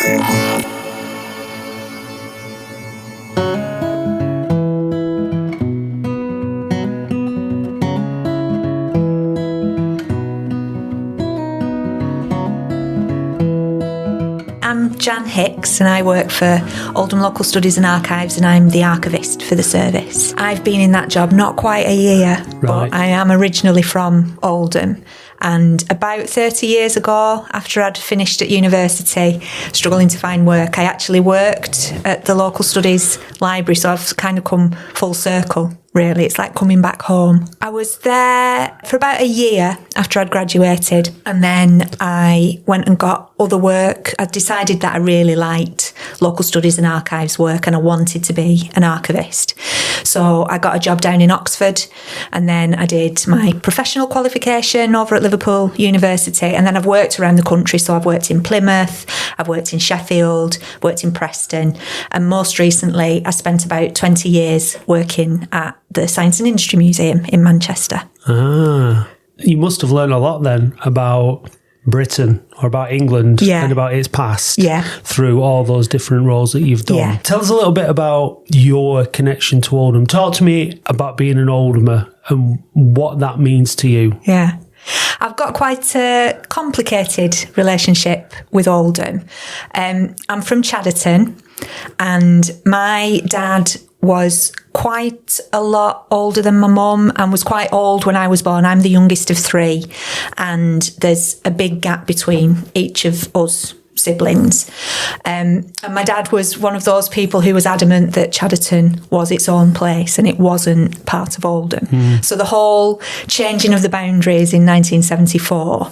I'm Jan Hicks and I work for Oldham Local Studies and Archives, and I'm the archivist for the service. I've been in that job not quite a year, but I am originally from Oldham. And about 30 years ago, after I'd finished at university, struggling to find work, I actually worked at the Local Studies Library, so I've kind of come full circle. Really, it's like coming back home. I was there for about a year after I'd graduated, and then I went and got other work. I decided that I really liked local studies and archives work, and I wanted to be an archivist. So I got a job down in Oxford, and then I did my professional qualification over at Liverpool University, and then I've worked around the country. So I've worked in Plymouth, I've worked in Sheffield, worked in Preston, and most recently I spent about 20 years working at the Science and Industry Museum in Manchester. Ah, you must have learned a lot then about Britain or about England and about its past through all those different roles that you've done. Yeah. Tell us a little bit about your connection to Oldham. Talk to me about being an Oldhamer and what that means to you. Yeah. I've got quite a complicated relationship with Oldham. I'm from Chadderton, and my dad was quite a lot older than my mum and was quite old when I was born. I'm the youngest of three, and there's a big gap between each of us siblings. And my dad was one of those people who was adamant that Chadderton was its own place and it wasn't part of Oldham. So the whole changing of the boundaries in 1974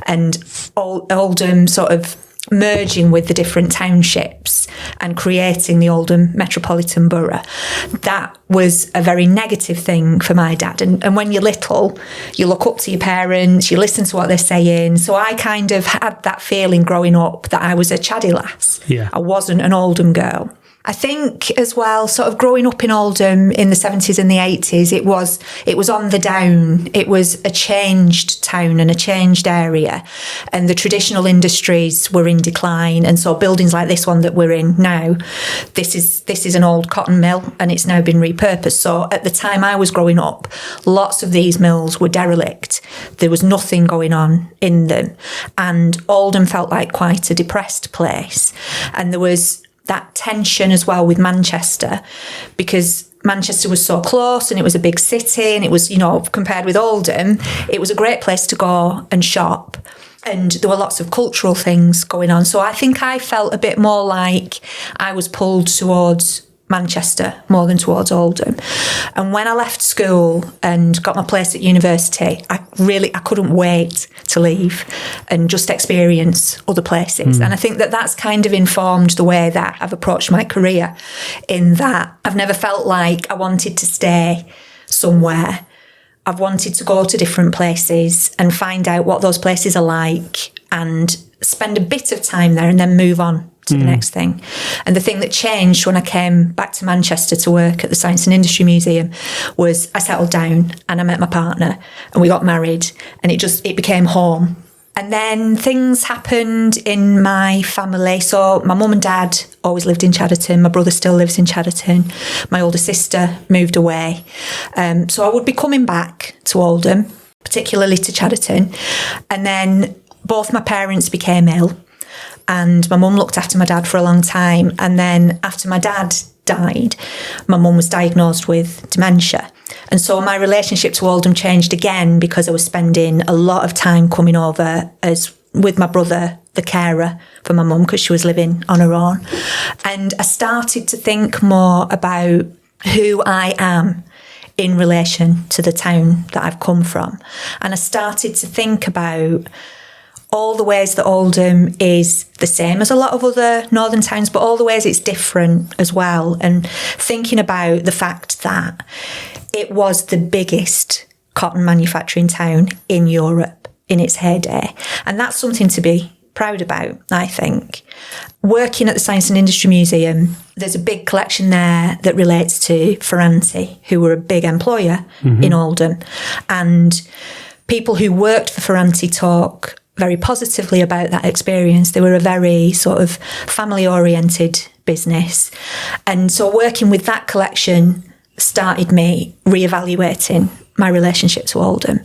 and Oldham sort of merging with the different townships and creating the Oldham Metropolitan Borough, that was a very negative thing for my dad. And when you're little, you look up to your parents, you listen to what they're saying. So I kind of had that feeling growing up that I was a Chaddy lass. Yeah. I wasn't an Oldham girl. I think as well, sort of growing up in Oldham in the 70s and the 80s, it was on the down. It was a changed town and a changed area, and the traditional industries were in decline. And so buildings like this one that we're in now, this is an old cotton mill and it's now been repurposed. So at the time I was growing up, lots of these mills were derelict. There was nothing going on in them, and Oldham felt like quite a depressed place. And there was that tension as well with Manchester, because Manchester was so close and it was a big city, and it was, compared with Oldham, it was a great place to go and shop. And there were lots of cultural things going on. So I think I felt a bit more like I was pulled towards Manchester more than towards Oldham. And when I left school and got my place at university, I couldn't wait to leave and just experience other places. And I think that that's kind of informed the way that I've approached my career, in that I've never felt like I wanted to stay somewhere. I've wanted to go to different places and find out what those places are like and spend a bit of time there and then move on to the next thing. And the thing that changed when I came back to Manchester to work at the Science and Industry Museum was I settled down and I met my partner and we got married, and it became home. And then things happened in my family. So my mum and dad always lived in Chadderton. My brother still lives in Chadderton. My older sister moved away. So I would be coming back to Oldham, particularly to Chadderton. And then both my parents became ill. And my mum looked after my dad for a long time. And then after my dad died, my mum was diagnosed with dementia. And so my relationship to Oldham changed again, because I was spending a lot of time coming over with my brother, the carer for my mum, because she was living on her own. And I started to think more about who I am in relation to the town that I've come from. And I started to think about all the ways that Oldham is the same as a lot of other northern towns, but all the ways it's different as well. And thinking about the fact that it was the biggest cotton manufacturing town in Europe in its heyday. And that's something to be proud about, I think. Working at the Science and Industry Museum, there's a big collection there that relates to Ferranti, who were a big employer in Oldham. And people who worked for Ferranti talk very positively about that experience. They were a very sort of family-oriented business. And so working with that collection started me reevaluating my relationship to Oldham.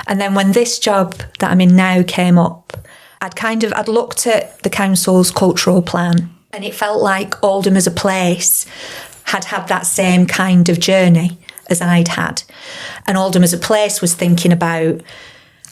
And then when this job that I'm in now came up, I'd looked at the council's cultural plan, and it felt like Oldham as a place had that same kind of journey as I'd had. And Oldham as a place was thinking about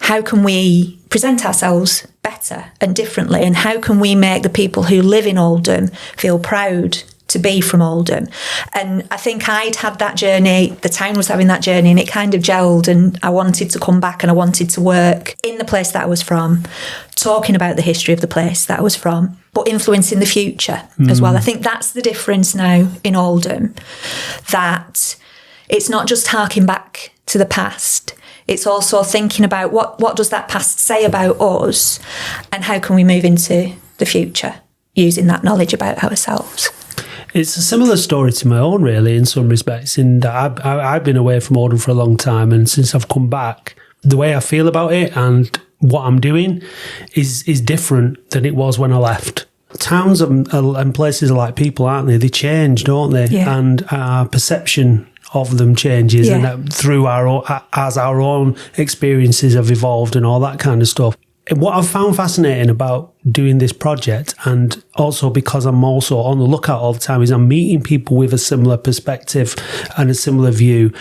how can we present ourselves better and differently, and how can we make the people who live in Oldham feel proud to be from Oldham. And I think I'd had that journey, the town was having that journey, and it kind of gelled, and I wanted to come back and I wanted to work in the place that I was from, talking about the history of the place that I was from, but influencing the future as well. I think that's the difference now in Oldham, that it's not just harking back to the past, it's also thinking about what does that past say about us, and how can we move into the future using that knowledge about ourselves. It's a similar story to my own, really, in some respects, in that I've been away from Oldham for a long time, and since I've come back, the way I feel about it and what I'm doing is different than it was when I left. Towns and places are like people, aren't they? They change, don't they? Yeah. And our perception of them changes, and that through as our own experiences have evolved and all that kind of stuff. What I've found fascinating about doing this project, and also because I'm also on the lookout all the time, is I'm meeting people with a similar perspective and a similar view.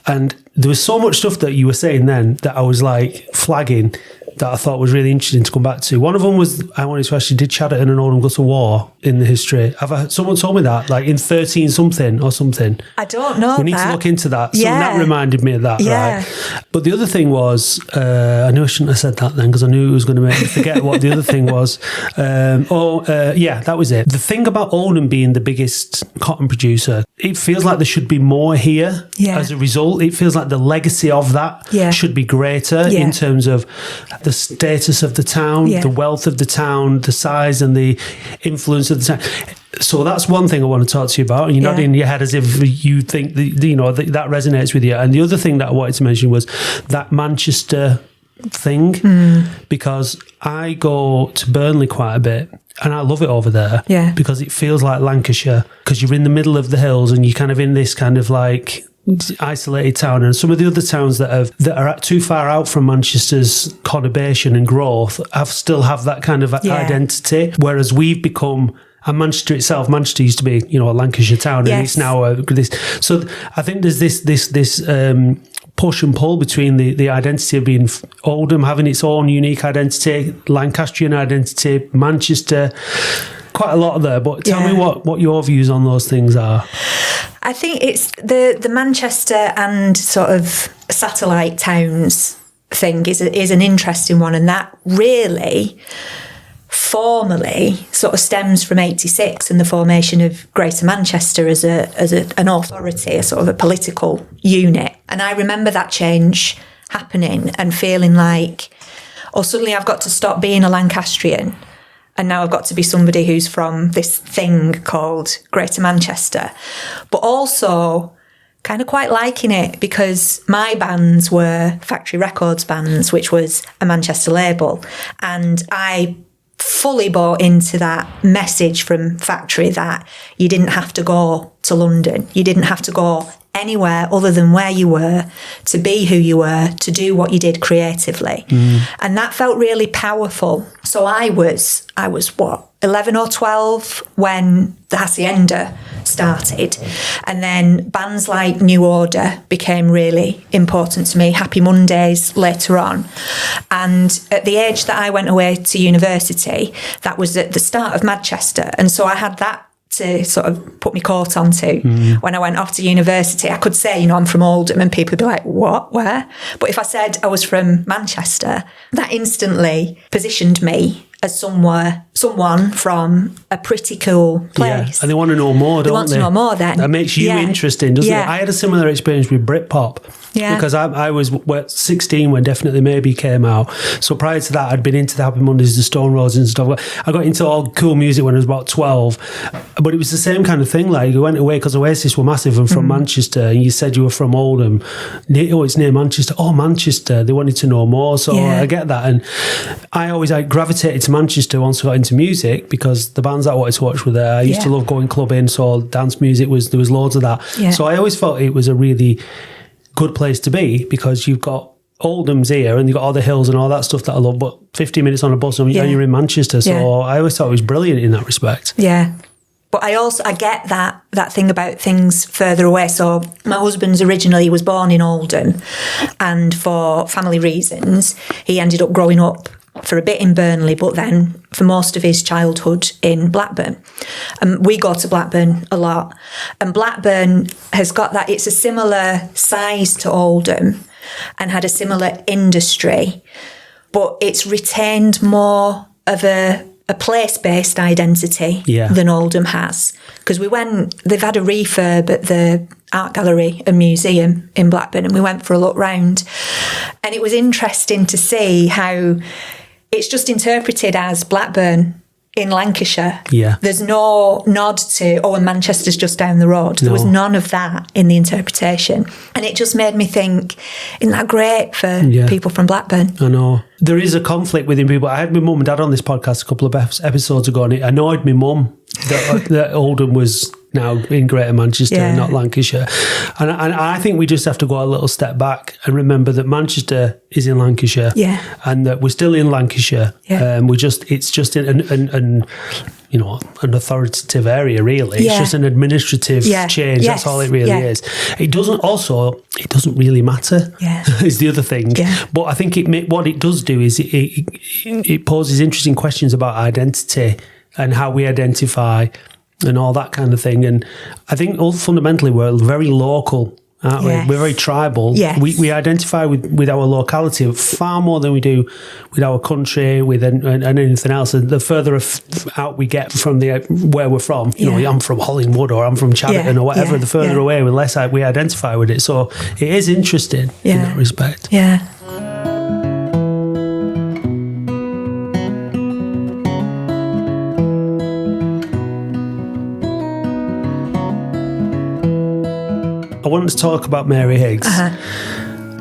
And there was so much stuff that you were saying then that I was like flagging that I thought was really interesting to come back to. One of them was, I wanted to ask you, did Chaddy and Oldham go to war in the history? Someone told me that, like in 13 something or something. I don't know. We need to look into that. So that reminded me of that, right? But the other thing was, I knew I shouldn't have said that then, because I knew it was going to make me forget what the other thing was. That was it. The thing about Oldham being the biggest cotton producer, it feels like there should be more here as a result. It feels like the legacy of that should be greater in terms of the status of the town, the wealth of the town, the size and the influence of the town. So that's one thing I want to talk to you about. And you're nodding your head as if you think that resonates with you. And the other thing that I wanted to mention was that Manchester thing, because I go to Burnley quite a bit. And I love it over there because it feels like Lancashire, because you're in the middle of the hills and you're kind of in this kind of like isolated town. And some of the other towns that are too far out from Manchester's conurbation and growth still have that kind of identity, whereas we've become. And Manchester itself, Manchester used to be, a Lancashire town, and it's now this. So I think there's this push and pull between the identity of being Oldham having its own unique identity, Lancastrian identity, Manchester, quite a lot there. But tell me what your views on those things are. I think it's the Manchester and sort of satellite towns thing is an interesting one, and that really formally sort of stems from 86 and the formation of Greater Manchester as an authority, a sort of a political unit. And I remember that change happening and feeling like, suddenly I've got to stop being a Lancastrian, and now I've got to be somebody who's from this thing called Greater Manchester. But also kind of quite liking it, because my bands were Factory Records bands, which was a Manchester label, and I fully bought into that message from Factory that you didn't have to go to London, you didn't have to go anywhere other than where you were to be who you were, to do what you did creatively. And that felt really powerful. So I was what, 11 or 12 when the Hacienda started, and then bands like New Order became really important to me, Happy Mondays later on. And at the age that I went away to university, that was at the start of Manchester, and so I had that to sort of put my coat onto when I went off to university. I could say, I'm from Oldham, and people would be like, what, where? But if I said I was from Manchester, that instantly positioned me as someone from a pretty cool place. Yeah. And they want to know more, don't they? They want to know more then. That makes you interesting, doesn't it? I had a similar experience with Britpop. Yeah. Because I was 16 when Definitely Maybe came out. So prior to that, I'd been into the Happy Mondays, the Stone Roses and stuff. I got into all cool music when I was about 12. But it was the same kind of thing. Like, you went away because Oasis were massive and from Manchester, and you said you were from Oldham. Oh, it's near Manchester. Oh, Manchester. They wanted to know more. So I get that. And I always gravitated to Manchester once I got into music because the bands that I wanted to watch were there. I used to love going clubbing, so dance music there was loads of that. Yeah. So I always felt it was a really good place to be because you've got Oldham's here and you've got all the hills and all that stuff that I love, but 50 minutes on a bus and you're in Manchester. So I always thought it was brilliant in that respect. Yeah. But I get that thing about things further away. So my husband's originally was born in Oldham, and for family reasons, he ended up growing up for a bit in Burnley, but then for most of his childhood in Blackburn. And we go to Blackburn a lot. And Blackburn has got that, it's a similar size to Oldham and had a similar industry, but it's retained more of a place-based identity than Oldham has. Because they've had a refurb at the Art Gallery and Museum in Blackburn, and we went for a look round. And it was interesting to see how it's just interpreted as Blackburn in Lancashire. Yeah. There's no nod to, and Manchester's just down the road. There was none of that in the interpretation. And it just made me think, isn't that great for people from Blackburn? I know. There is a conflict within people. I had my mum and dad on this podcast a couple of episodes ago, and it annoyed my mum that Oldham was now in Greater Manchester and not Lancashire. And I think we just have to go a little step back and remember that Manchester is in Lancashire and that we're still in Lancashire. Yeah. It's just an authoritative area, really. It's just an administrative change. That's all it really is. It doesn't really matter, is the other thing. Yeah. But I think what it does do is it poses interesting questions about identity and how we identify and all that kind of thing. And I think fundamentally we're very local, aren't we? We're very tribal. Yes. We identify with our locality far more than we do with our country, and anything else. And the further out we get from where we're from, you know, I'm from Hollingwood or I'm from Chaddy or whatever, the further away, the less we identify with it. So it is interesting in that respect. Yeah. I wanted to talk about Mary Higgs.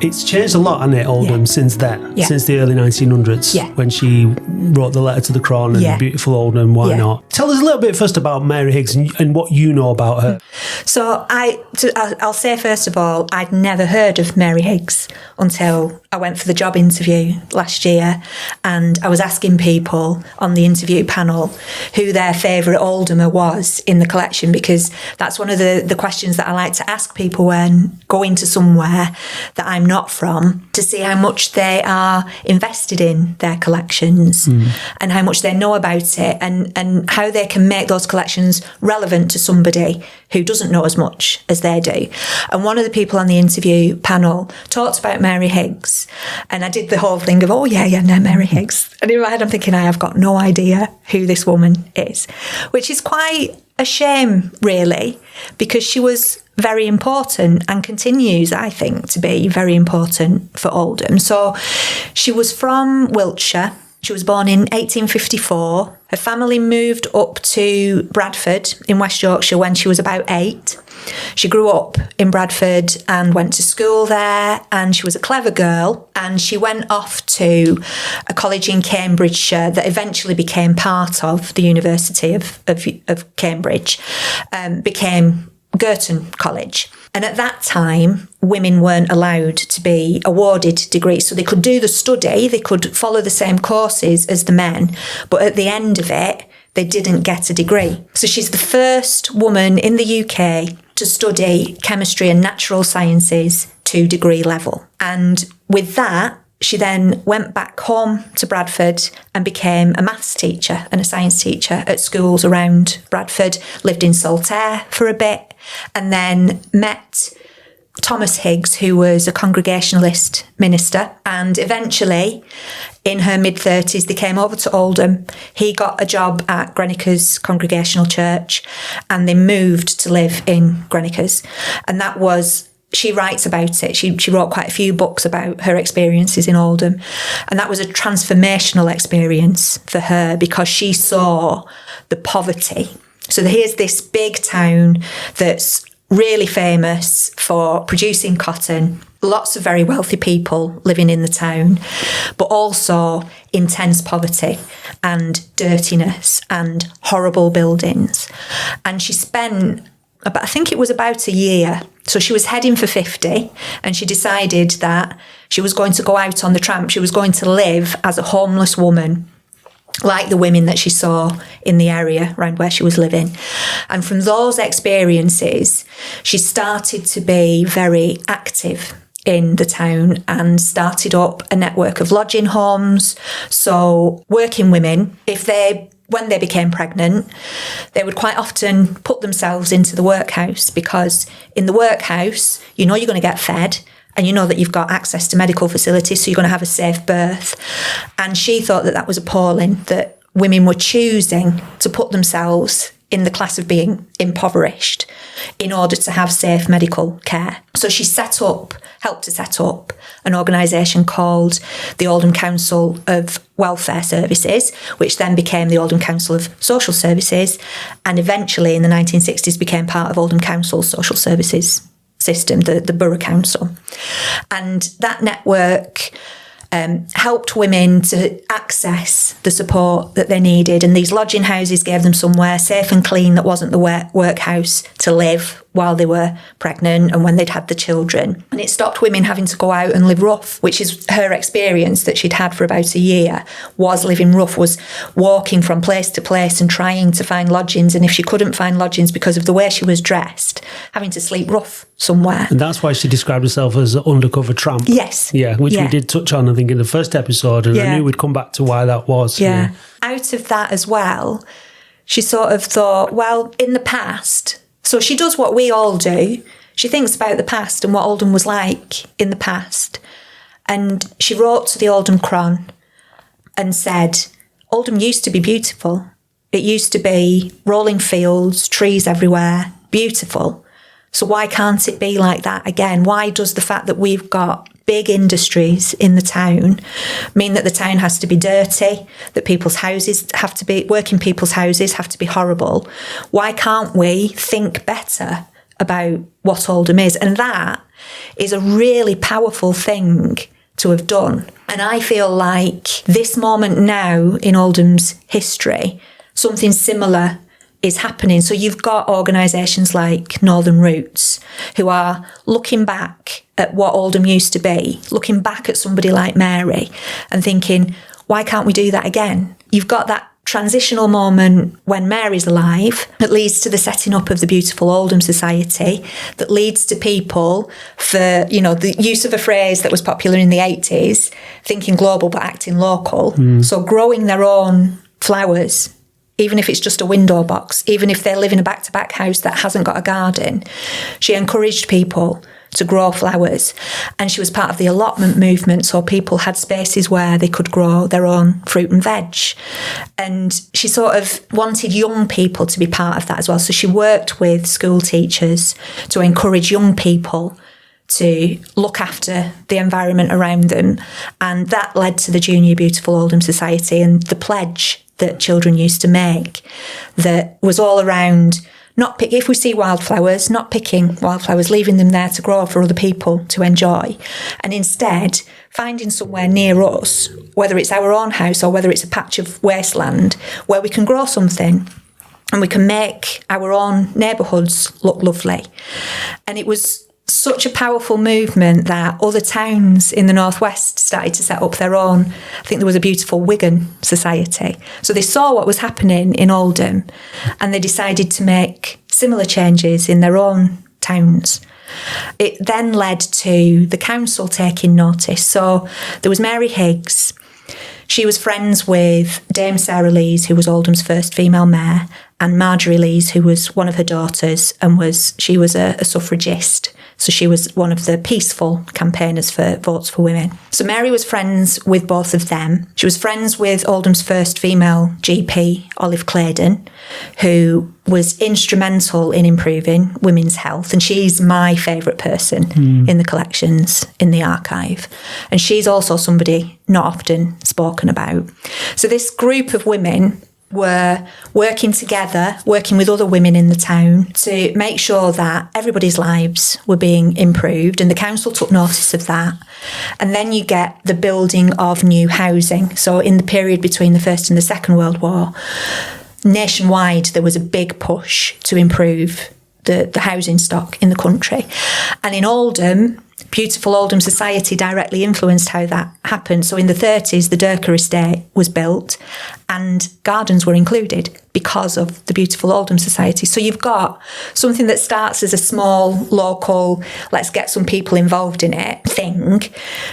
It's changed a lot, hasn't it, Oldham, since then, since the early 1900s, when she wrote the letter to the Crown and Beautiful Oldham, why not? Tell us a little bit first about Mary Higgs and what you know about her. So I'll say first of all, I'd never heard of Mary Higgs until I went for the job interview last year, and I was asking people on the interview panel who their favourite Oldhamer was in the collection, because that's one of the questions that I like to ask people when going to somewhere that I'm not from, to see how much they are invested in their collections and how much they know about it, and how they can make those collections relevant to somebody who doesn't know as much as they do. And one of the people on the interview panel talked about Mary Higgs, and I did the whole thing of, Mary Higgs. And in my head I'm thinking, I have got no idea who this woman is, which is quite a shame, really, because she was very important and continues, I think, to be very important for Oldham. So she was from Wiltshire. She was born in 1854. Her family moved up to Bradford in West Yorkshire when she was about 8. She grew up in Bradford and went to school there, and she was a clever girl, and she went off to a college in Cambridgeshire that eventually became part of the University of Cambridge, became Girton College. And at that time, women weren't allowed to be awarded degrees. So they could do the study, they could follow the same courses as the men, but at the end of it, they didn't get a degree. So she's the first woman in the UK to study chemistry and natural sciences to degree level. And with that, she then went back home to Bradford and became a maths teacher and a science teacher at schools around Bradford, lived in Saltaire for a bit, and then met Thomas Higgs, who was a Congregationalist minister, and eventually in her mid-30s they came over to Oldham. He got a job at Grenicker's Congregational Church and they moved to live in Grenicker's, and that was, she writes about it. She wrote quite a few books about her experiences in Oldham, and that was a transformational experience for her because she saw the poverty. So here's this big town that's really famous for producing cotton, lots of very wealthy people living in the town, but also intense poverty and dirtiness and horrible buildings. And she spent I think it was about a year. So she was heading for 50 and she decided that she was going to go out on the tramp. She was going to live as a homeless woman, like the women that she saw in the area around where she was living. And from those experiences, she started to be very active in the town and started up a network of lodging homes. So working women, when they became pregnant, they would quite often put themselves into the workhouse, because in the workhouse, you know you're going to get fed and you know that you've got access to medical facilities, so you're going to have a safe birth. And she thought that was appalling, that women were choosing to put themselves in the class of being impoverished in order to have safe medical care. So she helped to set up an organisation called the Oldham Council of Welfare Services, which then became the Oldham Council of Social Services, and eventually in the 1960s became part of Oldham Council's social services system, the Borough Council. And that network helped women to access the support that they needed, and these lodging houses gave them somewhere safe and clean that wasn't the workhouse to live while they were pregnant and when they'd had the children. And it stopped women having to go out and live rough, which is her experience that she'd had for about a year, was living rough, was walking from place to place and trying to find lodgings. And if she couldn't find lodgings because of the way she was dressed, having to sleep rough somewhere. And that's why she described herself as an undercover tramp. Yes. Yeah, which we did touch on, I think, in the first episode. And I knew we'd come back to why that was. Yeah. Out of that as well, she sort of thought, well, in the past... So she does what we all do. She thinks about the past and what Oldham was like in the past. And she wrote to the Oldham Cron and said, Oldham used to be beautiful. It used to be rolling fields, trees everywhere, beautiful. So why can't it be like that again? Why does the fact that we've got big industries in the town mean that the town has to be dirty, that working people's houses have to be horrible? Why can't we think better about what Oldham is? And that is a really powerful thing to have done. And I feel like this moment now in Oldham's history, something similar is happening. So you've got organisations like Northern Roots who are looking back at what Oldham used to be, looking back at somebody like Mary and thinking, why can't we do that again? You've got that transitional moment when Mary's alive that leads to the setting up of the beautiful Oldham Society, that leads to people, for, the use of a phrase that was popular in the 80s, thinking global but acting local. So growing their own flowers, even if it's just a window box, even if they live in a back-to-back house that hasn't got a garden. She encouraged people to grow flowers, and she was part of the allotment movement, so people had spaces where they could grow their own fruit and veg. And she sort of wanted young people to be part of that as well. So she worked with school teachers to encourage young people to look after the environment around them. And that led to the Junior Beautiful Oldham Society and the pledge that children used to make, that was all around if we see wildflowers, not picking wildflowers, leaving them there to grow for other people to enjoy, and instead finding somewhere near us, whether it's our own house or whether it's a patch of wasteland, where we can grow something and we can make our own neighbourhoods look lovely. And it was such a powerful movement that other towns in the northwest started to set up their own. I think there was a beautiful Wigan society. So they saw what was happening in Oldham and they decided to make similar changes in their own towns. It then led to the council taking notice. So there was Mary Higgs. She was friends with Dame Sarah Lees, who was Oldham's first female mayor, and Marjorie Lees, who was one of her daughters, and she was a suffragist. So she was one of the peaceful campaigners for votes for women. So Mary was friends with both of them. She was friends with Oldham's first female GP, Olive Claydon, who was instrumental in improving women's health. And she's my favourite person in the collections, in the archive. And she's also somebody not often spoken about. So this group of women were working together, working with other women in the town to make sure that everybody's lives were being improved, and the council took notice of that. And then you get the building of new housing. So in the period between the First and the Second World War, nationwide there was a big push to improve the housing stock in the country. And in Oldham, beautiful Oldham society directly influenced how that happened. So in the 30s, the Durker estate was built and gardens were included because of the beautiful Oldham society. So you've got something that starts as a small, local, let's get some people involved in it thing,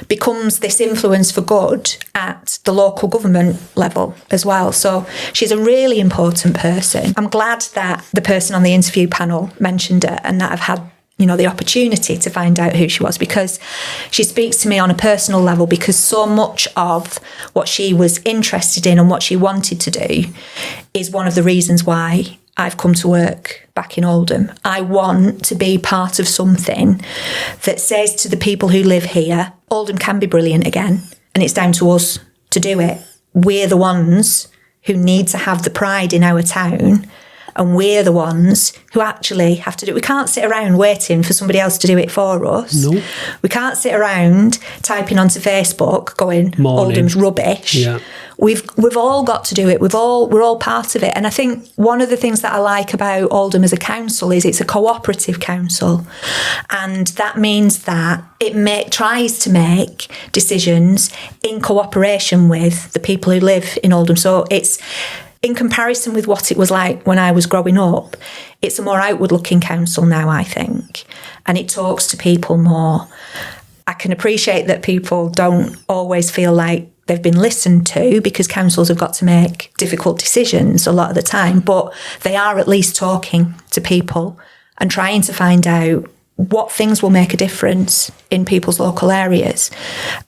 becomes this influence for good at the local government level as well. So she's a really important person. I'm glad that the person on the interview panel mentioned her and that I've had the opportunity to find out who she was, because she speaks to me on a personal level, because so much of what she was interested in and what she wanted to do is one of the reasons why I've come to work back in Oldham. I want to be part of something that says to the people who live here, Oldham can be brilliant again, and it's down to us to do it. We're the ones who need to have the pride in our town, and we're the ones who actually have to do it. We can't sit around waiting for somebody else to do it for us. No. We can't sit around typing onto Facebook going, Oldham's rubbish. Yeah. We've all got to do it. We're all part of it. And I think one of the things that I like about Oldham as a council is it's a cooperative council. And that means that it tries to make decisions in cooperation with the people who live in Oldham. So it's, in comparison with what it was like when I was growing up, it's a more outward-looking council now, I think, and it talks to people more. I can appreciate that people don't always feel like they've been listened to, because councils have got to make difficult decisions a lot of the time, but they are at least talking to people and trying to find out what things will make a difference in people's local areas.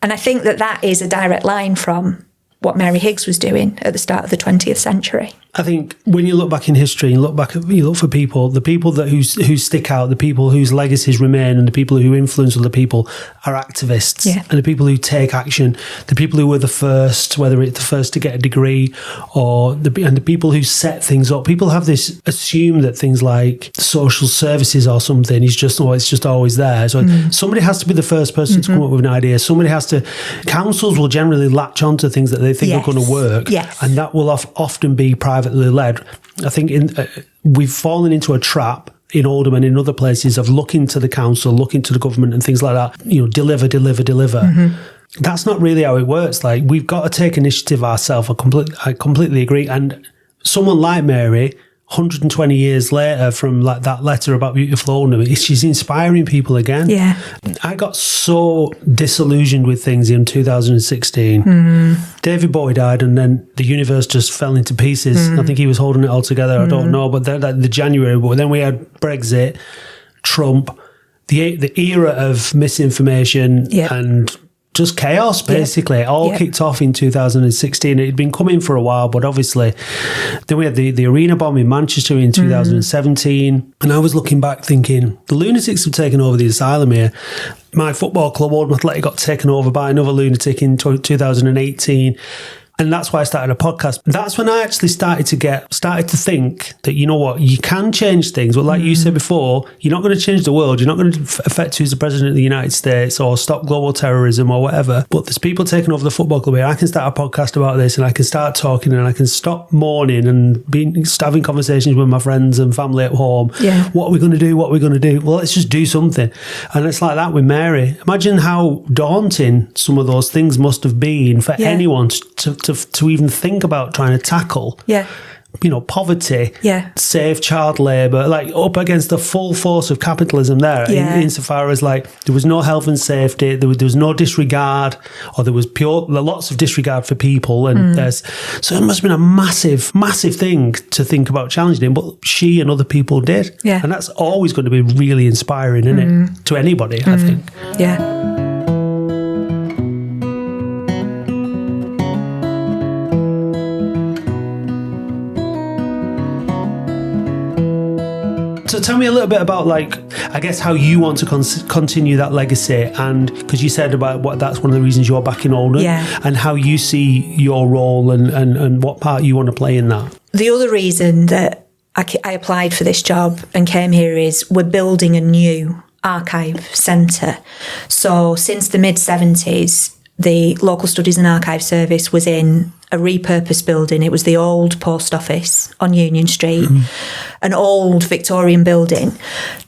And I think that is a direct line from what Mary Higgs was doing at the start of the 20th century. I think when you look back in history, you look for people, the people who stick out, the people whose legacies remain, and the people who influence other people are activists. Yeah. And the people who take action, the people who were the first, whether it's the first to get a degree, and the people who set things up. People have this assume that things like social services or something is just, it's just always there. So somebody has to be the first person to come up with an idea. Councils will generally latch onto things that they think are going to work. Yes. And that will often be privately led. I think we've fallen into a trap in Oldham and in other places of looking to the council, looking to the government and things like that, deliver. That's not really how it works. Like, we've got to take initiative ourselves. I completely agree. And someone like Mary, 120 years later from like that letter about beautiful Oldham, she's inspiring people again. Yeah. I got so disillusioned with things in 2016. David Bowie died, and then the universe just fell into pieces. I think he was holding it all together. I don't know, but the January. But then we had Brexit, Trump, the era of misinformation and just chaos, basically. It all kicked off in 2016. It had been coming for a while, but obviously then we had the arena bomb in Manchester in 2017. And I was looking back thinking, the lunatics have taken over the asylum here. My football club, Oldham Athletic, got taken over by another lunatic in 2018. And that's why I started a podcast. That's when I actually started to think that, you know what, you can change things. But like you said before, you're not going to change the world. You're not going to affect who's the president of the United States or stop global terrorism or whatever. But there's people taking over the football club here. I can start a podcast about this, and I can start talking, and I can stop mourning and having conversations with my friends and family at home. Yeah. What are we going to do? What are we going to do? Well, let's just do something. And it's like that with Mary. Imagine how daunting some of those things must have been for anyone to even think about trying to tackle. Yeah. poverty, save child labour, like up against the full force of capitalism there, insofar as like there was no health and safety, there was no disregard, or there was lots of disregard for people, and so it must have been a massive, massive thing to think about challenging him, but she and other people did. Yeah. And that's always going to be really inspiring, isn't it? To anybody, I think. Yeah. So tell me a little bit about, like, I guess how you want to continue that legacy, and because you said about that's one of the reasons you're back in Oldham, and how you see your role and what part you want to play in that. The other reason that I applied for this job and came here is we're building a new archive centre. So since the mid-70s, the Local Studies and Archive Service was in a repurposed building. It was the old post office on Union Street, an old Victorian building,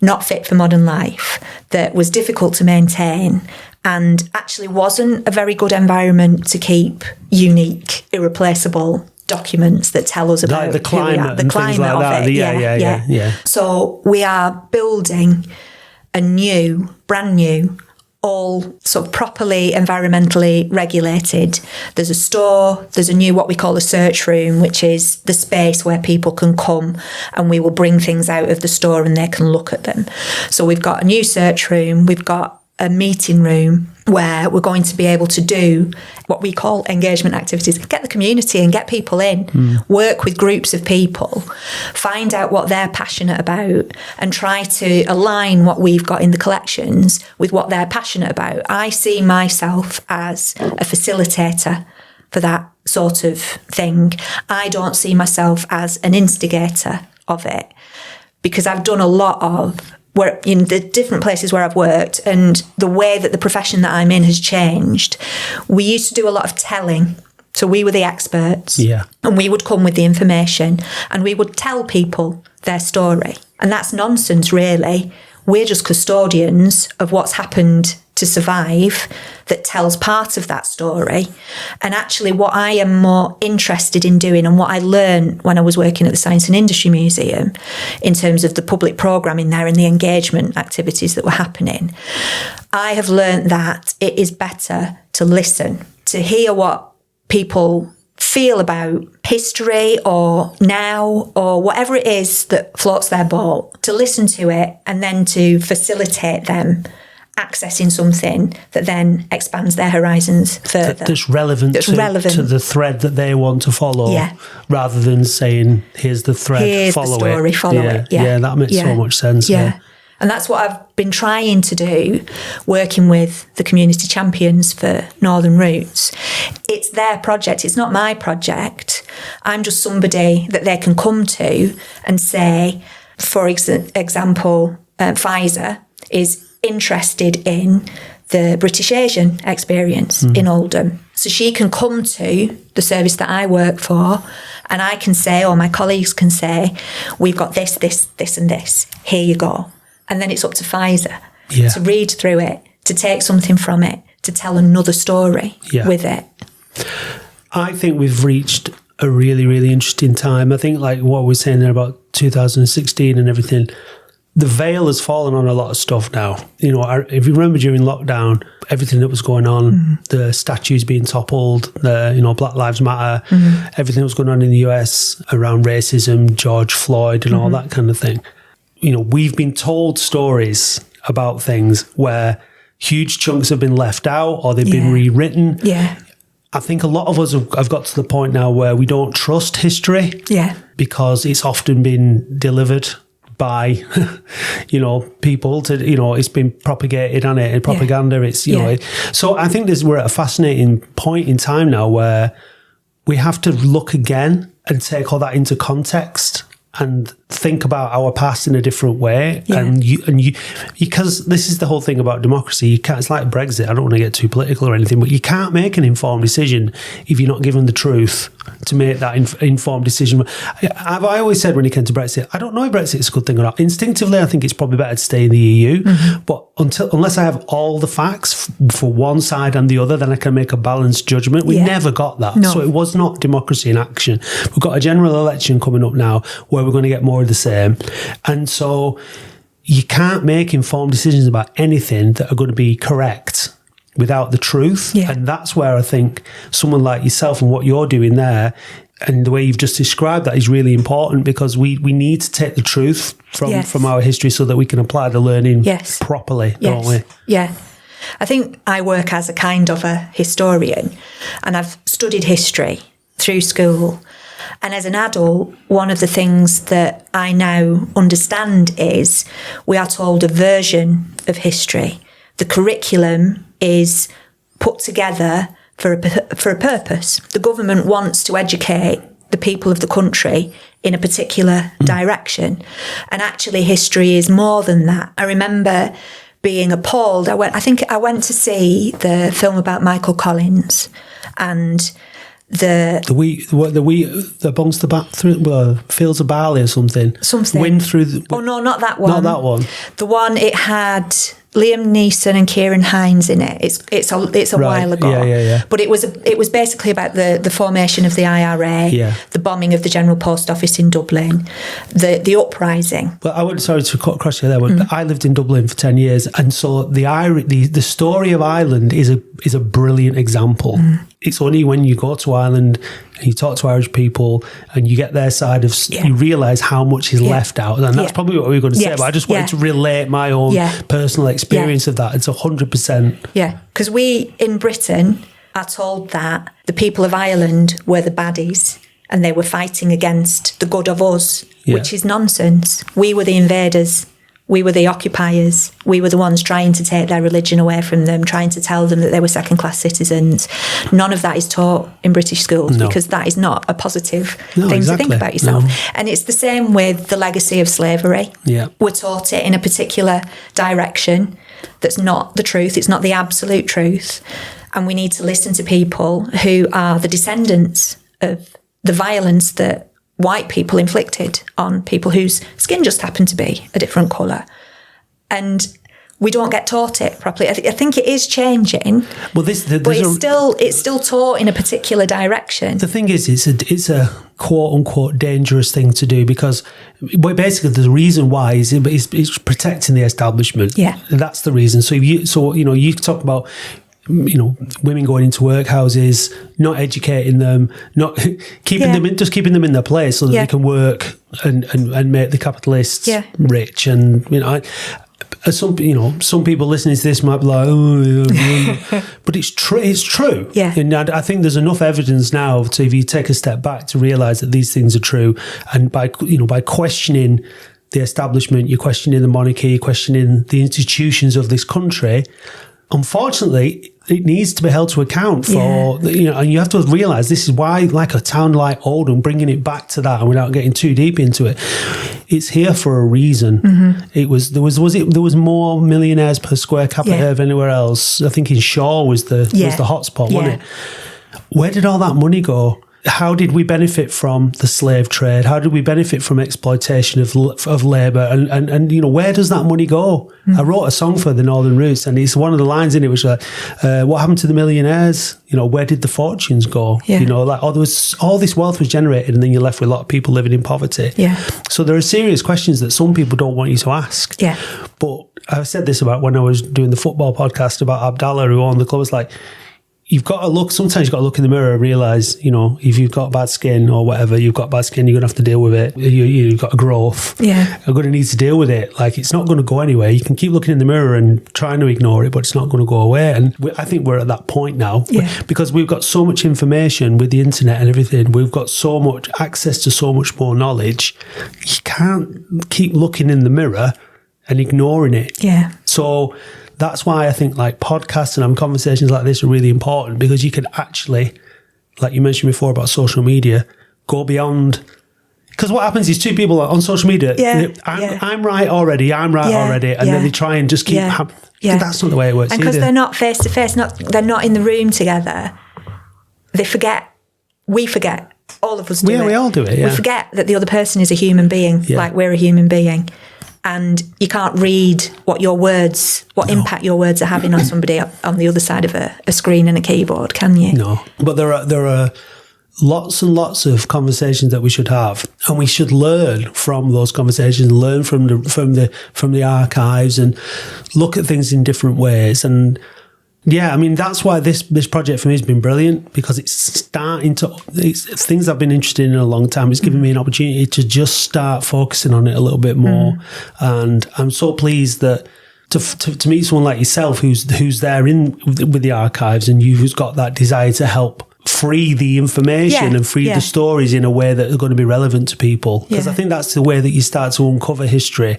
not fit for modern life, that was difficult to maintain and actually wasn't a very good environment to keep unique, irreplaceable documents that tell us about the climate, the climate of it. Yeah. So we are building a brand new, all sort of properly environmentally regulated. There's a store, there's a new what we call a search room, which is the space where people can come and we will bring things out of the store and they can look at them. So we've got a new search room, we've got a meeting room where we're going to be able to do what we call engagement activities, get the community and get people in, work with groups of people, find out what they're passionate about and try to align what we've got in the collections with what they're passionate about. I see myself as a facilitator for that sort of thing. I don't see myself as an instigator of it, because I've done a lot of where in the different places where I've worked and the way that the profession that I'm in has changed. We used to do a lot of telling. So we were the experts. Yeah. And we would come with the information and we would tell people their story. And that's nonsense, really. We're just custodians of what's happened to survive that tells part of that story. And actually what I am more interested in doing and what I learned when I was working at the Science and Industry Museum in terms of the public programming there and the engagement activities that were happening, I have learned that it is better to listen, to hear what people feel about history or now or whatever it is that floats their boat, to listen to it and then to facilitate them accessing something that then expands their horizons further. That's relevant to the thread that they want to follow, rather than saying, here's the thread, follow the story, it. Follow it. Yeah, that makes so much sense. Yeah. And that's what I've been trying to do, working with the community champions for Northern Roots. It's their project. It's not my project. I'm just somebody that they can come to and say, for example, Pfizer is interested in the British Asian experience in Oldham. So she can come to the service that I work for and I can say, or my colleagues can say, we've got this, this, this and this. Here you go. And then it's up to Pfizer to read through it, to take something from it, to tell another story with it. I think we've reached a really, really interesting time. I think like what we're saying there about 2016 and everything, the veil has fallen on a lot of stuff now. You know, if you remember during lockdown, everything that was going on, the statues being toppled, the, Black Lives Matter, everything that was going on in the US around racism, George Floyd and all that kind of thing. You know, we've been told stories about things where huge chunks have been left out or they've been rewritten. Yeah. I think a lot of us have got to the point now where we don't trust history because it's often been delivered by, people to, it's been propagated on it, propaganda. It's, so I think we're at a fascinating point in time now where we have to look again and take all that into context. And think about our past in a different way. And you, because this is the whole thing about democracy, you can't, it's like Brexit. I don't want to get too political or anything, but you can't make an informed decision if you're not given the truth to make that informed decision. I always said when it came to Brexit, I don't know if Brexit is a good thing or not. Instinctively, I think it's probably better to stay in the EU. But unless I have all the facts for one side and the other, then I can make a balanced judgment. We never got that. No. So it was not democracy in action. We've got a general election coming up now where we're going to get more of the same. And so you can't make informed decisions about anything that are going to be correct without the truth. And that's where I think someone like yourself and what you're doing there and the way you've just described that is really important, because we need to take the truth from our history so that we can apply the learning properly, don't we? Yeah. I think I work as a kind of a historian, and I've studied history through school. And as an adult, one of the things that I now understand is we are told a version of history. The curriculum is put together for a purpose. The government wants to educate the people of the country in a particular direction. And actually history is more than that. I remember being appalled. I went to see the film about Michael Collins, and the amongst the fields of barley or something. Wind through the... Oh, no, not that one. Not that one. The one, it had Liam Neeson and Kieran Hines in it. It's a while ago. Yeah. But it was basically about the formation of the IRA, the bombing of the General Post Office in Dublin, the uprising. Well, sorry to cut across you there, but I lived in Dublin for 10 years, and so the story of Ireland is a brilliant example. It's only when you go to Ireland and you talk to Irish people and you get their side of, you realise how much is left out. And that's probably what we were going to say, but I just wanted to relate my own personal experience of that. It's 100%. Yeah, because we in Britain are told that the people of Ireland were the baddies and they were fighting against the good of us, which is nonsense. We were the invaders. We were the occupiers. We were the ones trying to take their religion away from them, trying to tell them that they were second-class citizens. None of that is taught in British schools because that is not a positive thing to think about yourself. And it's the same with the legacy of slavery. We're taught it in a particular direction that's not the truth. It's not the absolute truth. And we need to listen to people who are the descendants of the violence that white people inflicted on people whose skin just happened to be a different colour. And we don't get taught it properly. I think it is changing, but it's still taught in a particular direction. The thing is, it's a quote-unquote dangerous thing to do, because basically the reason why is it's protecting the establishment. That's the reason. So you talk about women going into workhouses, not educating them, not keeping them in their place so that they can work and make the capitalists rich. And some people listening to this might be like, but it's true. And I think there's enough evidence now to, if you take a step back, to realise that these things are true. And by questioning the establishment, you're questioning the monarchy, you're questioning the institutions of this country. Unfortunately, it needs to be held to account for, and you have to realise this is why, like a town like Oldham, bringing it back to that, and without getting too deep into it, it's here for a reason. There was more millionaires per square capita than anywhere else. I think in Shaw was the hotspot, wasn't it? Where did all that money go? How did we benefit from the slave trade? How did we benefit from exploitation of labour? And where does that money go? I wrote a song for the Northern Roots, and it's one of the lines in it which like, what happened to the millionaires? Where did the fortunes go? There was all this wealth was generated, and then you're left with a lot of people living in poverty. So there are serious questions that some people don't want you to ask. But I said this about when I was doing the football podcast about Abdallah, who owned the club. It's like, sometimes you've got to look in the mirror and realise, if you've got bad skin or whatever, you've got bad skin, you're going to have to deal with it. You've got a growth. You're going to need to deal with it. Like, it's not going to go anywhere. You can keep looking in the mirror and trying to ignore it, but it's not going to go away. And I think we're at that point now because we've got so much information with the internet and everything. We've got so much access to so much more knowledge. You can't keep looking in the mirror and ignoring it. So that's why I think like podcasts and conversations like this are really important, because you can actually, like you mentioned before about social media, go beyond Because what happens is two people on social media, I'm right already, and then they try and just keep... That's not the way it works. And because they're not face to face, they're not in the room together, they forget. We forget. All of us do it. We all do it, We forget that the other person is a human being, like we're a human being. And you can't read what impact your words are having on somebody on the other side of a screen and a keyboard, can you? No. But there are lots and lots of conversations that we should have, and we should learn from those conversations, learn from the archives, and look at things in different ways. And yeah, I mean, that's why this project for me has been brilliant, because it's things I've been interested in a long time. It's given me an opportunity to just start focusing on it a little bit more. And I'm so pleased that to meet someone like yourself who's there with the archives, and who's got that desire to help free the information and free the stories in a way that are going to be relevant to people. Because I think that's the way that you start to uncover history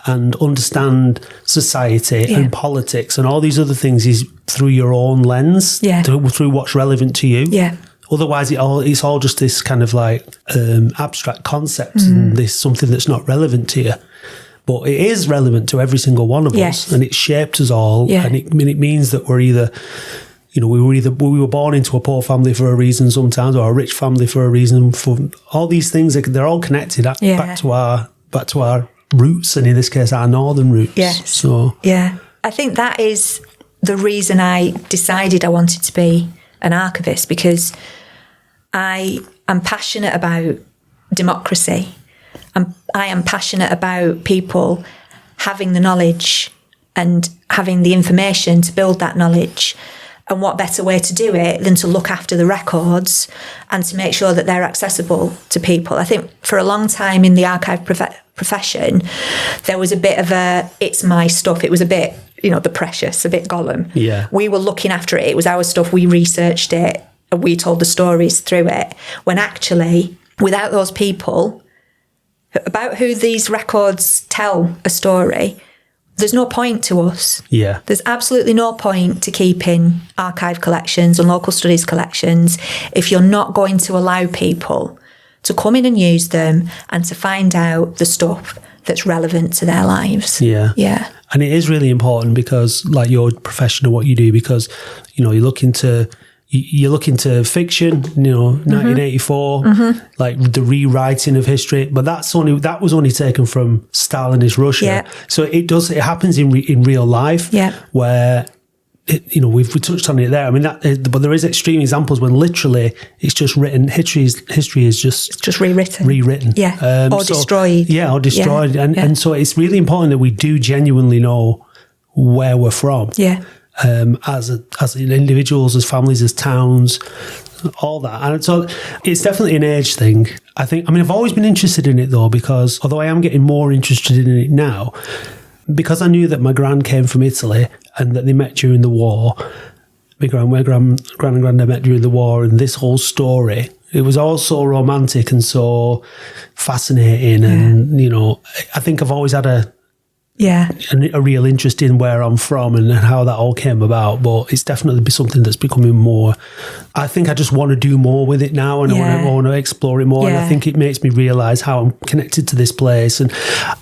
and understand society and politics and all these other things, is through your own lens, through what's relevant to you. Otherwise, it's all just this kind of like abstract concept and this something that's not relevant to you. But it is relevant to every single one of us, and it shaped us all. And it means that we're either... we were born into a poor family for a reason sometimes, or a rich family for a reason. For all these things, they're all connected back to our roots, and in this case, our northern roots. I think that is the reason I decided I wanted to be an archivist, because I am passionate about democracy. I am passionate about people having the knowledge and having the information to build that knowledge. And what better way to do it than to look after the records and to make sure that they're accessible to people. I think for a long time in the archive profession, there was a bit of it's my stuff. It was a bit, the precious, a bit Gollum. Yeah. We were looking after it. It was our stuff. We researched it. And we told the stories through it. When actually, without those people, about who these records tell a story, there's no point to us. Yeah. There's absolutely no point to keeping archive collections and local studies collections if you're not going to allow people to come in and use them and to find out the stuff that's relevant to their lives. Yeah. Yeah. And it is really important, because like your profession and what you do, because, you look into fiction, 1984, like the rewriting of history, but that was only taken from Stalinist Russia. Yeah. So it happens in real life, where we touched on it there. I mean, but there is extreme examples when literally it's just written. History is just rewritten, or destroyed, or destroyed, and so it's really important that we do genuinely know where we're from. Yeah. As individuals, as families, as towns, all that. And so it's definitely an age thing. I've always been interested in it though, because although I am getting more interested in it now, because I knew that my gran came from Italy and that they met during the war. My gran and granddad met during the war, and this whole story, it was all so romantic and so fascinating. And, I think I've always had a real interest in where I'm from and how that all came about. But it's definitely something that's becoming more. I think I just want to do more with it now, and I want to explore it more. And I think it makes me realise how I'm connected to this place. And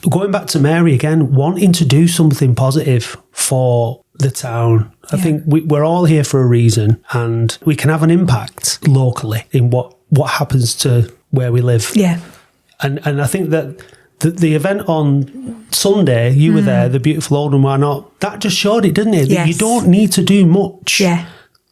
going back to Mary again, wanting to do something positive for the town. I think we're all here for a reason, and we can have an impact locally in what happens to where we live. Yeah. And I think that the event on Sunday, you were there, the beautiful Oldham, why not? That just showed it, didn't it? That you don't need to do much. Yeah.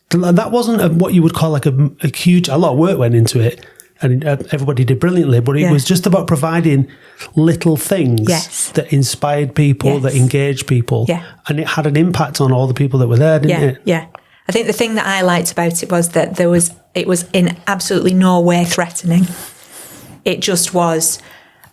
That wasn't what you would call like a huge, a lot of work went into it, and everybody did brilliantly, but it was just about providing little things that inspired people, that engaged people. Yeah. And it had an impact on all the people that were there, didn't it? Yeah. I think the thing that I liked about it was that it was in absolutely no way threatening. It just was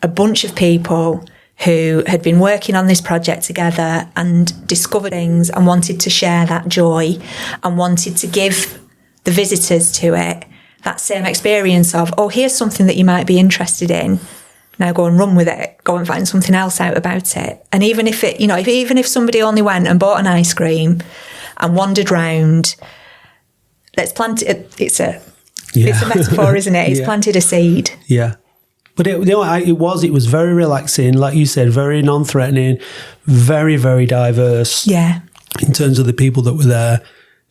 a bunch of people who had been working on this project together and discovered things and wanted to share that joy and wanted to give the visitors to it that same experience of, oh, here's something that you might be interested in. Now go and run with it. Go and find something else out about it. And even if if somebody only went and bought an ice cream and wandered round, let's plant it. It's a metaphor, isn't it? It's planted a seed. Yeah. But it was very relaxing, like you said, very non-threatening, very, very diverse. Yeah. In terms of the people that were there,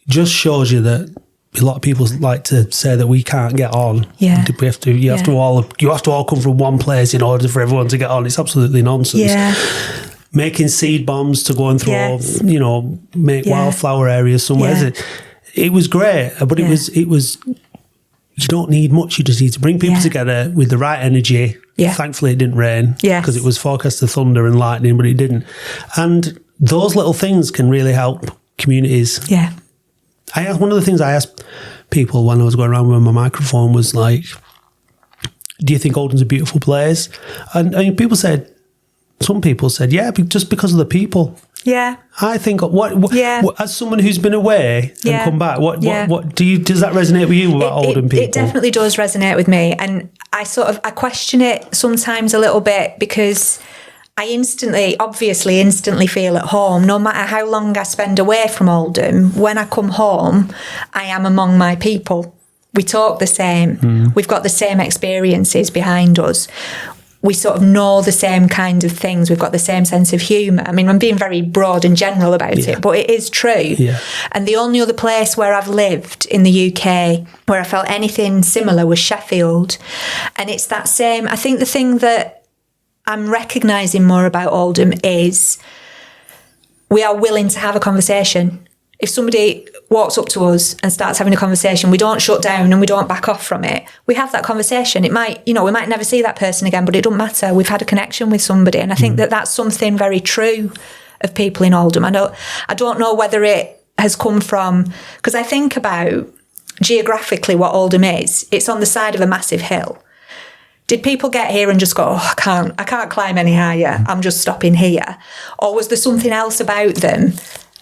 just shows you that a lot of people like to say that we can't get on. Yeah. You have to all come from one place in order for everyone to get on. It's absolutely nonsense. Yeah. Making seed bombs to go and throw, make wildflower areas somewhere. Yeah. It was great, but it was. You don't need much. You just need to bring people together with the right energy. Yeah. Thankfully, it didn't rain because it was forecast to thunder and lightning, but it didn't. And those little things can really help communities. Yeah. One of the things I asked people when I was going around with my microphone was like, do you think Oldham's a beautiful place? And some people said, yeah, just because of the people. Yeah. I think what as someone who's been away and come back, what does that resonate with you about Oldham people? It definitely does resonate with me, and I question it sometimes a little bit, because I instantly feel at home. No matter how long I spend away from Oldham, when I come home, I am among my people. We talk the same. We've got the same experiences behind us. We sort of know the same kind of things. We've got the same sense of humour. I mean, I'm being very broad and general about it, but it is true. Yeah. And the only other place where I've lived in the UK where I felt anything similar was Sheffield. And it's that same. I think the thing that I'm recognising more about Oldham is we are willing to have a conversation. If somebody walks up to us and starts having a conversation, we don't shut down and we don't back off from it. We have that conversation. It might, we might never see that person again, but it doesn't matter. We've had a connection with somebody. And I think that that's something very true of people in Oldham. I don't know whether it has come from, because I think about geographically what Oldham is. It's on the side of a massive hill. Did people get here and just go, I can't climb any higher, I'm just stopping here? Or was there something else about them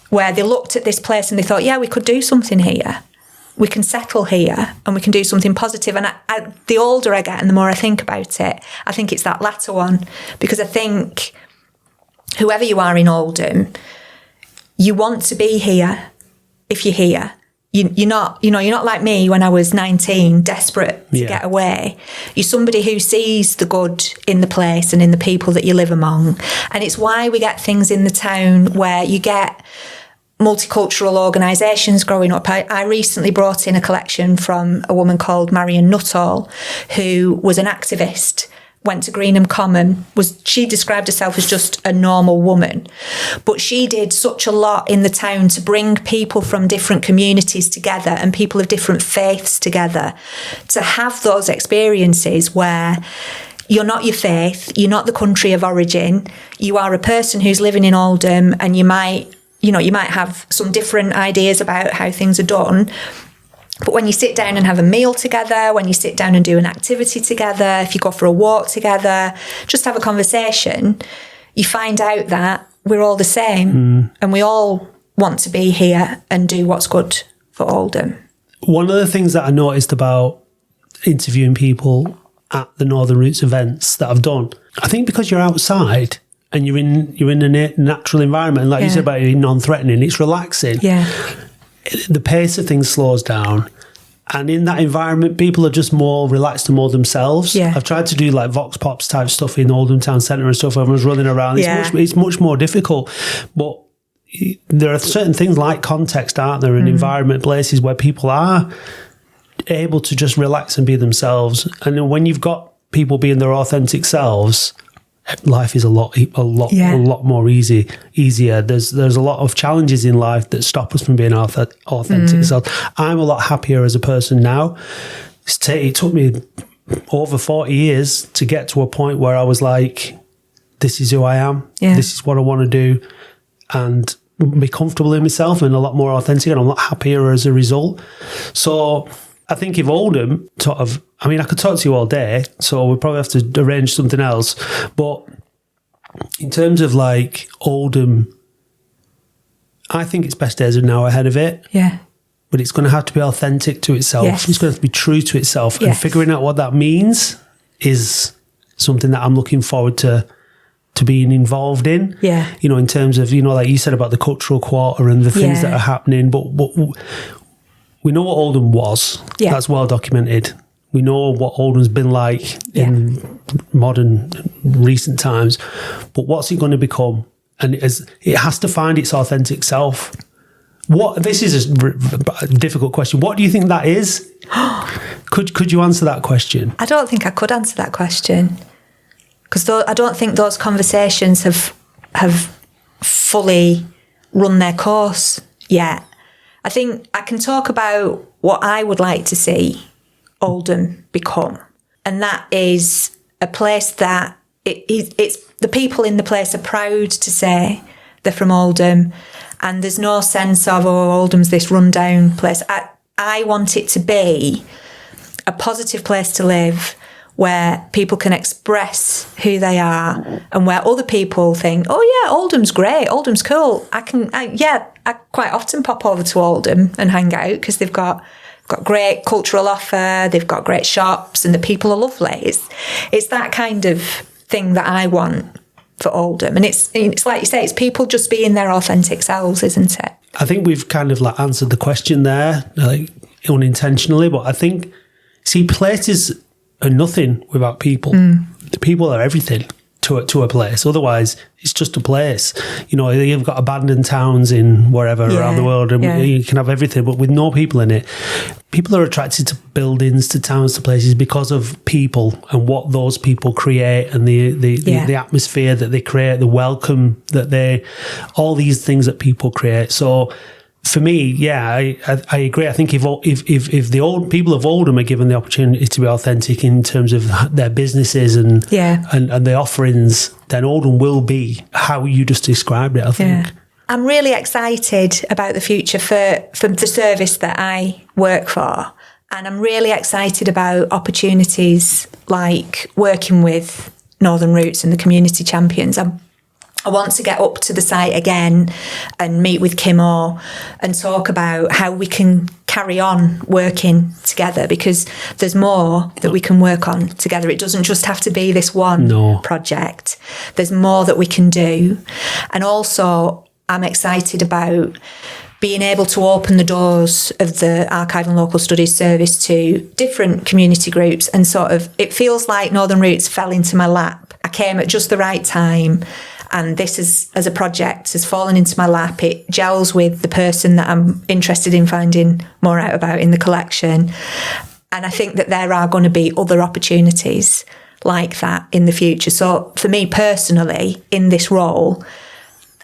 where they looked at this place and they thought, yeah, we could do something here. We can settle here and we can do something positive. And the older I get and the more I think about it, I think it's that latter one. Because I think whoever you are in Oldham, you want to be here if you're here. You're not like me when I was 19, desperate to get away. You're somebody who sees the good in the place and in the people that you live among. And it's why we get things in the town where you get multicultural organisations growing up. I recently brought in a collection from a woman called Mary Nuttall, who was an activist, went to Greenham Common. She described herself as just a normal woman, but she did such a lot in the town to bring people from different communities together and people of different faiths together, to have those experiences where you're not your faith, you're not the country of origin, you are a person who's living in Oldham, and you might have some different ideas about how things are done. But when you sit down and have a meal together, when you sit down and do an activity together, if you go for a walk together, just have a conversation, you find out that we're all the same and we all want to be here and do what's good for Oldham. One of the things that I noticed about interviewing people at the Northern Roots events that I've done, I think because you're outside and you're in a natural environment, and like you said about it, non-threatening, it's relaxing. Yeah. The pace of things slows down, and in that environment people are just more relaxed and more themselves. I've tried to do like vox pops type stuff in Oldham Town Centre and stuff. Everyone's running around. It's much more difficult, but there are certain things like context, aren't there, and environment, places where people are able to just relax and be themselves. And then when you've got people being their authentic selves, life is a lot more easier. There's a lot of challenges in life that stop us from being authentic self. I'm a lot happier as a person now. It took me over 40 years to get to a point where I was like, this is who I am. This is what I want to do, and be comfortable in myself and a lot more authentic, and I'm a lot happier as a result. So I think if Oldham I could talk to you all day, so we'll probably have to arrange something else. But in terms of like Oldham, I think its best days are now ahead of it. Yeah. But it's going to have to be authentic to itself. Yes. It's going to have to be true to itself. Yes. And figuring out what that means is something that I'm looking forward to being involved in. Yeah. In terms of, like you said about the cultural quarter and the things that are happening. But we know what Oldham was. Yeah. That's well documented. We know what Oldham's been like in modern, recent times. But what's it going to become? And it has to find its authentic self. This is a difficult question. What do you think that is? Could you answer that question? I don't think I could answer that question, because I don't think those conversations have fully run their course yet. I think I can talk about what I would like to see Oldham become, and that is a place that it's the people in the place are proud to say they're from Oldham, and there's no sense of, Oldham's this rundown place. I want it to be a positive place to live, where people can express who they are, and where other people think, Oldham's great, Oldham's cool. I quite often pop over to Oldham and hang out, because they've got great cultural offer, they've got great shops, and the people are lovely. It's that kind of thing that I want for Oldham. And it's like you say, it's people just being their authentic selves, isn't it? I think we've kind of like answered the question there, like unintentionally, but I think, places are nothing without people. The people are everything to a place. Otherwise, it's just a place. You've got abandoned towns in wherever around the world, and you can have everything, but with no people in it. People are attracted to buildings, to towns, to places because of people and what those people create, and the atmosphere that they create, the welcome that all these things that people create. So for me, I agree. I think if the old people of Oldham are given the opportunity to be authentic in terms of their businesses and the offerings, then Oldham will be how you just described it, I think. I'm really excited about the future for the service that I work for. And I'm really excited about opportunities like working with Northern Roots and the community champions. I want to get up to the site again and meet with Kimo and talk about how we can carry on working together, because there's more that we can work on together. It doesn't just have to be this one project. There's more that we can do. And also, I'm excited about being able to open the doors of the Archive and Local Studies service to different community groups, and it feels like Northern Roots fell into my lap. I came at just the right time, and this as a project has fallen into my lap. It gels with the person that I'm interested in finding more out about in the collection. And I think that there are going to be other opportunities like that in the future. So for me personally, in this role,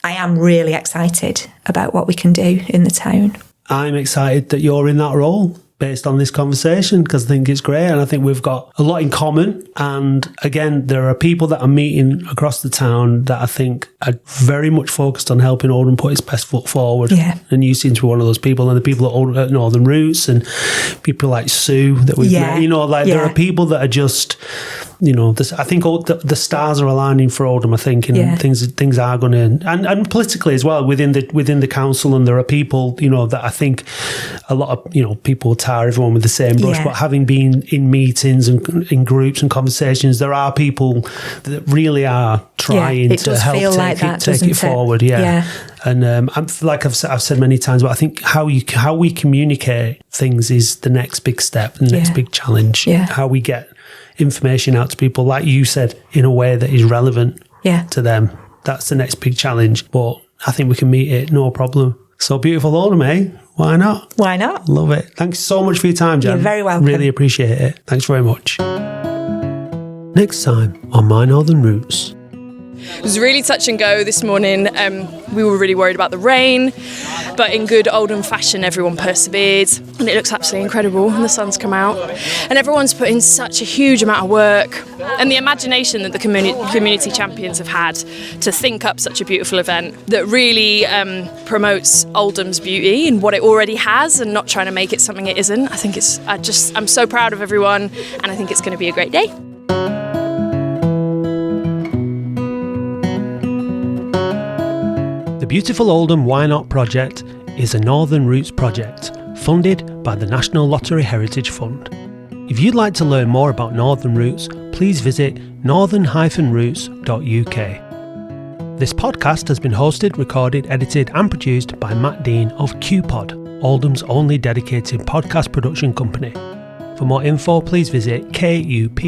I am really excited about what we can do in the town. I'm excited that you're in that role based on this conversation, because I think it's great, and I think we've got a lot in common. And again, there are people that I'm meeting across the town that I think are very much focused on helping Oldham put its best foot forward. And you seem to be one of those people, and the people at Northern Roots and people like Sue that we've met, there are people that are just, I think the stars are aligning for Oldham, I think, and things are going to, and politically as well within the council, and there are people, that I think a lot of, people tar everyone with the same brush, but having been in meetings and in groups and conversations, there are people that really are trying to help take it forward. And I'm, like I've said many times, but I think how we communicate things is the next big step, the next big challenge. How we get information out to people, like you said, in a way that is relevant to them. That's the next big challenge, but I think we can meet it, no problem. So beautiful Oldham, eh? Why not? Why not? Love it. Thanks so much for your time, Jan. You're very welcome. Really appreciate it. Thanks very much. Next time on My Northern Roots. It was really touch and go this morning. We were really worried about the rain, but in good Oldham fashion, everyone persevered, and it looks absolutely incredible. And the sun's come out, and everyone's put in such a huge amount of work, and the imagination that the community champions have had to think up such a beautiful event that really promotes Oldham's beauty and what it already has, and not trying to make it something it isn't. I think I'm so proud of everyone, and I think it's going to be a great day. The Beautiful Oldham Why Not project is a Northern Roots project funded by the National Lottery Heritage Fund. If you'd like to learn more about Northern Roots, please visit northern-roots.uk. This podcast has been hosted, recorded, edited and produced by Matt Dean of QPod, Oldham's only dedicated podcast production company. For more info, please visit kupod.co.uk.